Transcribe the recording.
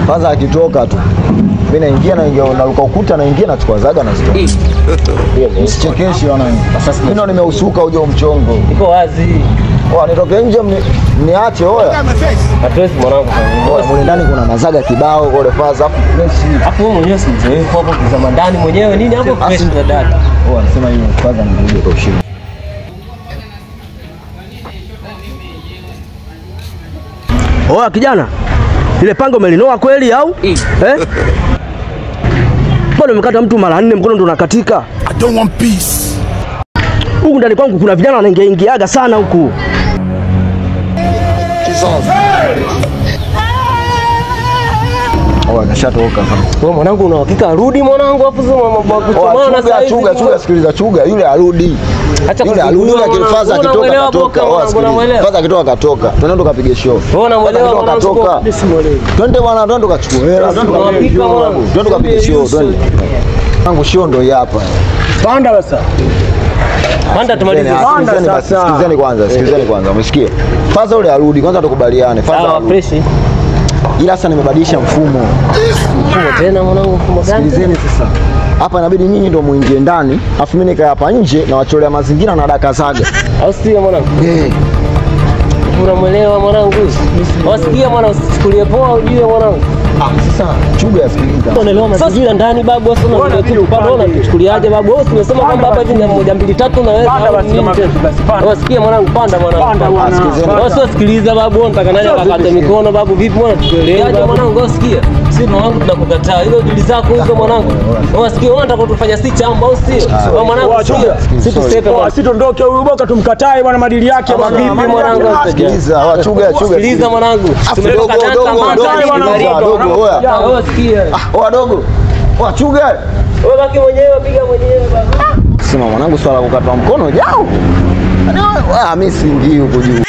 Kwanza akitoka tu mimi naingia na ukuta naingia na chukua zaga na stop. Msichekeshe wanangu. Mimi nimeusuka uje mchongo. Iko wazi. Nitoke nje mniache oya. Hatuwezi mwanangu. Mule ndani kuna mazaga kibao kule faza hapo fresh. Hapo wewe mwenyewe si mzoefu hapo kuzama ndani mwenyewe nini hapo fresh na dada. Anasema hiyo kwanza nirudi kwa ushindi. Oya kijana. Ile pango umelinoa kweli au? Bado umekata mtu mara 4 mkono ndo unakatika. I don't want peace. Huku ndani kwangu kuna vijana wanaingiaga sana huku. Nashatoka sasa. Wewe mwanangu una hakika arudi mwanangu afu kuchomana sasa hivi. Chuga sikiliza chuga yule arudi. Yule arudi na kifaza kitoka katoka. Faza kitoka katoka. Twende tukapige show. Wewe unamuelewa katoka. Twende bwana twende tukachukue hela. Twende tukapige show twende. Wangu show ndo hapa. Panda basa. Panda tumalize. Sikilizeni kwanza. Umesikia? Faza yule arudi kwanza tukubaliane. Faza fresh. Ila sasa nimebadilisha mfumo. Mfumo tena mwanangu mfumo gani? Sikilizeni sasa. Hapa inabidi nyinyi ndio muingie ndani, afu mimi nikae hapa nje na wacholea mazingira na daka zaga. Au sio mwanangu? Unamuelewa mwanangu? Wasikia mwana usichukulie poa ujue mwanangu. Sasa chuga yasikiliza. Unaelewa mazingira ndani babu sasa unaona kitu pale unachukuliaje babu? Wewe umesema kwamba hapa hivi 1 2 3 unaweza. Wasikia mwanangu panda mwanangu. Wewe sikiliza babu unataka nani akakata mikono babu vipi mwana tueleaje mwanangu wasikia? Sisi mwanangu tunakukataa. Hizo dili zako hizo mwanangu. Wasikia wewe unataka kutufanya si chamba au sio? Wewe mwanangu sikia. Sisi tusepe bwana. Sisi tuondoke huyu boka tumkatae bwana madili yake vipi mwanangu? Sikiliza, chuga. Sikiliza mwanangu. Tumetoka dogo. Oya sikia. Dogo. Chuga. Wewe baki mwenyewe piga mwenyewe baba. Sema mwanangu swala kukatwa mkono jao. Mimi siingii huko juu.